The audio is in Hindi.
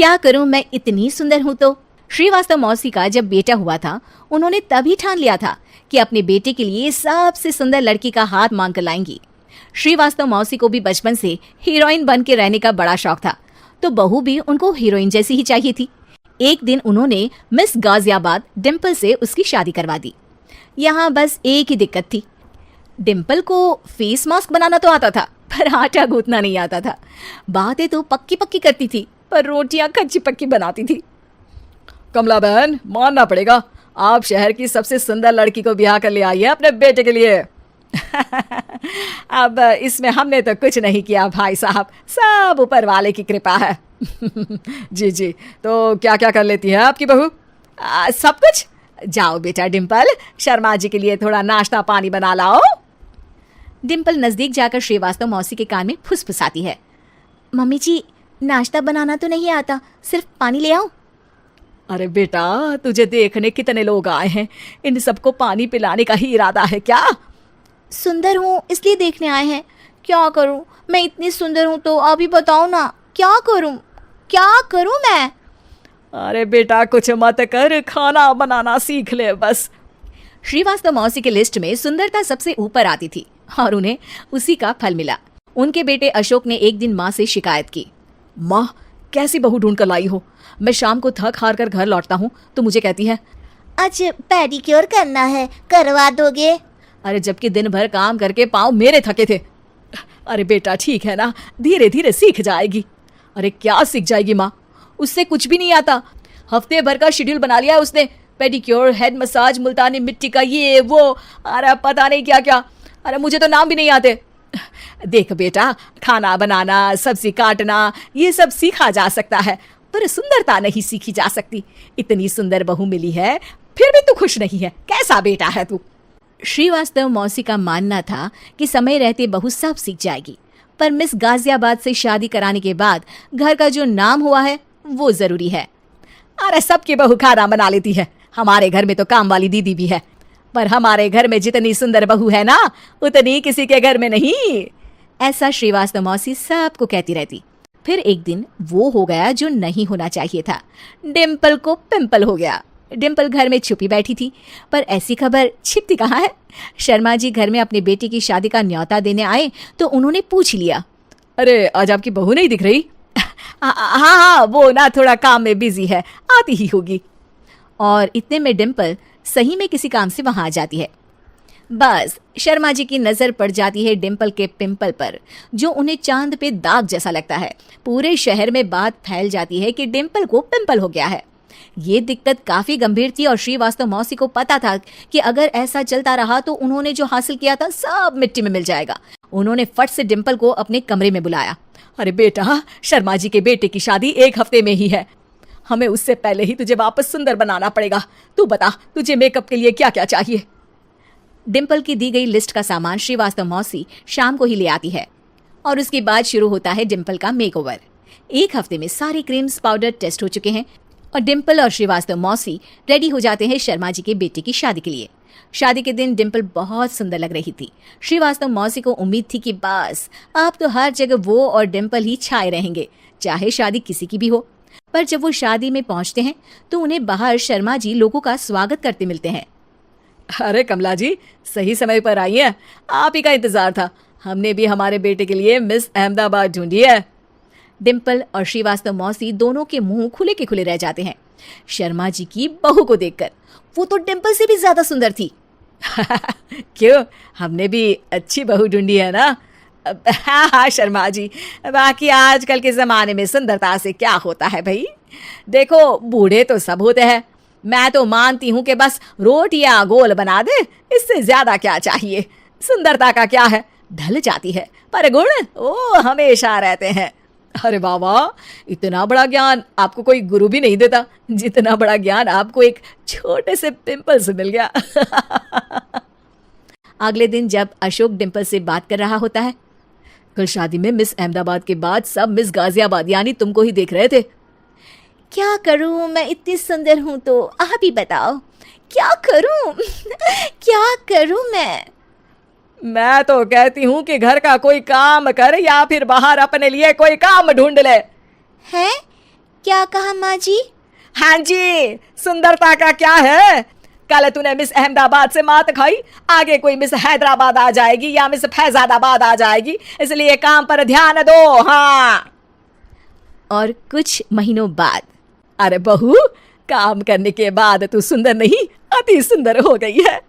क्या करूं, मैं इतनी सुंदर हूं तो। श्रीवास्तव मौसी का जब बेटा हुआ था, उन्होंने तभी ठान लिया था कि अपने बेटे के लिए सबसे सुंदर लड़की का हाथ मांग कर लाएंगी। श्रीवास्तव मौसी को भी बचपन से हीरोइन बन के रहने का बड़ा शौक था, तो बहू भी उनको हीरोइन जैसी ही चाहिए थी। एक दिन उन्होंने मिस गाजियाबाद डिम्पल से उसकी शादी करवा दी। यहाँ बस एक ही दिक्कत थी, डिम्पल को फेस मास्क बनाना तो आता था, पर आटा गूंथना नहीं आता था। बातें तो पक्की पक्की करती थी, पर रोटियां कच्ची पक्की बनाती थी। कमला बहन, मानना पड़ेगा, आप शहर की सबसे सुंदर लड़की को ब्याह कर ले आई है अपने बेटे के लिए। अब इसमें हमने तो कुछ नहीं किया भाई साहब, सब ऊपर वाले की कृपा है। जी जी, तो क्या क्या कर लेती है आपकी बहू? सब कुछ। जाओ बेटा डिम्पल, शर्मा जी के लिए थोड़ा नाश्ता पानी बना लाओ। डिम्पल नजदीक जाकर श्रीवास्तव मौसी के कान में फुसफुसाती है। मम्मी जी, नाश्ता बनाना तो नहीं आता, सिर्फ पानी ले आओ। अरे बेटा, तुझे देखने कितने लोग आए हैं, इन सबको पानी पिलाने का ही इरादा है क्या? सुंदर हूँ इसलिए देखने आए हैं। क्या करूँ, मैं इतनी सुंदर हूँ तो अभी बताओ ना, क्या करूँ मैं? अरे बेटा, कुछ मत कर, खाना बनाना सीख ले बस। श्रीवास्तव मौसी के लिस्ट में सुंदरता सबसे ऊपर आती थी और उन्हें उसी का फल मिला। उनके बेटे अशोक ने एक दिन माँ से शिकायत की। माँ, कैसी बहू ढूंढ कर लाई हो? मैं शाम को थक हार कर घर लौटता हूँ तो मुझे कहती है, आज पेडिक्योर करना है, करवा दोगे? अरे जबकि दिन भर काम करके पाँव मेरे थके थे। अरे बेटा ठीक है ना, धीरे धीरे सीख जाएगी। अरे क्या सीख जाएगी माँ, उससे कुछ भी नहीं आता। हफ्ते भर का शेड्यूल बना लिया है उसने, पेडिक्योर, हेड मसाज, मुल्तानी मिट्टी का ये वो, अरे पता नहीं क्या क्या। अरे मुझे तो नाम भी नहीं आते। देख बेटा, खाना बनाना, सब्जी काटना, ये सब सीखा जा सकता है, पर सुंदरता नहीं सीखी जा सकती। इतनी सुंदर बहू मिली है, फिर भी तू खुश नहीं है, कैसा बेटा है तू? श्रीवास्तव मौसी का मानना था कि समय रहते बहू सब सीख जाएगी, पर मिस गाजियाबाद से शादी कराने के बाद घर का जो नाम हुआ है वो जरूरी है। अरे सबकी बहू खाना बना लेती है, हमारे घर में तो काम वाली दीदी भी है, पर हमारे घर में जितनी सुंदर बहू है ना, उतनी किसी के घर में नहीं। ऐसा श्रीवास्तव मौसी सबको कहती रहती। फिर एक दिन वो हो गया जो नहीं होना चाहिए था, डिम्पल को पिंपल हो गया। डिम्पल घर में छुपी बैठी थी, पर ऐसी खबर छिपती कहाँ है। शर्मा जी घर में अपने बेटी की शादी का न्योता देने आए तो उन्होंने पूछ लिया, अरे आज आपकी बहू नहीं दिख रही? हाँ, वो ना थोड़ा काम में बिजी है, आती ही होगी। और इतने में डिम्पल सही में किसी काम से वहां आ जाती है। बस शर्मा जी की नजर पड़ जाती है डिम्पल के पिंपल पर, जो उन्हें चांद पे दाग जैसा लगता है। पूरे शहर में बात फैल जाती है कि डिम्पल को पिंपल हो गया है। ये दिक्कत काफी गंभीर थी और श्रीवास्तव मौसी को पता था कि अगर ऐसा चलता रहा तो उन्होंने जो हासिल किया था सब मिट्टी में मिल जाएगा। उन्होंने फट से डिम्पल को अपने कमरे में बुलाया। अरे बेटा, शर्मा जी के बेटे की शादी 1 हफ्ते में ही है, हमें उससे पहले ही तुझे वापस सुंदर बनाना पड़ेगा। तू बता, तुझे मेकअप के लिए क्या क्या चाहिए? डिम्पल की दी गई लिस्ट का सामान श्रीवास्तव मौसी शाम को ही ले आती है और उसके बाद शुरू होता है डिम्पल का मेकओवर। 1 हफ्ते में सारी क्रीम्स पाउडर टेस्ट हो चुके हैं और डिम्पल और श्रीवास्तव मौसी रेडी हो जाते हैं शर्मा जी के बेटे की शादी के लिए। शादी के दिन डिम्पल बहुत सुंदर लग रही थी। श्रीवास्तव मौसी को उम्मीद थी कि बस अब तो हर जगह वो और डिम्पल ही छाए रहेंगे, चाहे शादी किसी की भी हो। पर जब वो शादी में पहुंचते हैं तो उन्हें बाहर शर्मा जी लोगों का स्वागत करते मिलते हैं। अरे कमला जी, सही समय पर आई है, आप ही का इंतजार था। हमने भी हमारे बेटे के लिए मिस अहमदाबाद ढूंढी है। डिम्पल और श्रीवास्तव मौसी दोनों के मुंह खुले के खुले रह जाते हैं शर्मा जी की बहू को देखकर। वो तो डिम्पल से भी ज्यादा सुंदर थी। क्यों, हमने भी अच्छी बहू ढूंढी है ना? हाँ शर्मा जी, बाकी आजकल के जमाने में सुंदरता से क्या होता है भाई। देखो, बूढ़े तो सब होते हैं, मैं तो मानती हूँ कि बस रोटियां गोल बना दे, इससे ज्यादा क्या चाहिए। सुंदरता का क्या है, ढल जाती है, पर गुण वो हमेशा रहते हैं। अरे बाबा, इतना बड़ा ज्ञान आपको कोई गुरु भी नहीं देता, जितना बड़ा ज्ञान आपको एक छोटे से पिंपल से मिल गया। अगले दिन जब अशोक डिम्पल से बात कर रहा होता है, कल शादी में मिस अहमदाबाद के बाद सब मिस गाजियाबाद यानी तुमको ही देख रहे थे। क्या करूं, मैं इतनी सुंदर हूं तो आप ही बताओ, क्या करूं? क्या करूं मैं तो कहती हूँ कि घर का कोई काम कर या फिर बाहर अपने लिए कोई काम ढूंढ ले। हैं? क्या कहा माँ जी? हाँ जी, सुंदरता का क्या है? कल तूने मिस अहमदाबाद से मात खाई, आगे कोई मिस हैदराबाद आ जाएगी या मिस फैजादाबाद आ जाएगी, इसलिए काम पर ध्यान दो। हाँ। और कुछ महीनों बाद अरे बहू, काम करने के बाद तू सुंदर नहीं, अति सुंदर हो गई है।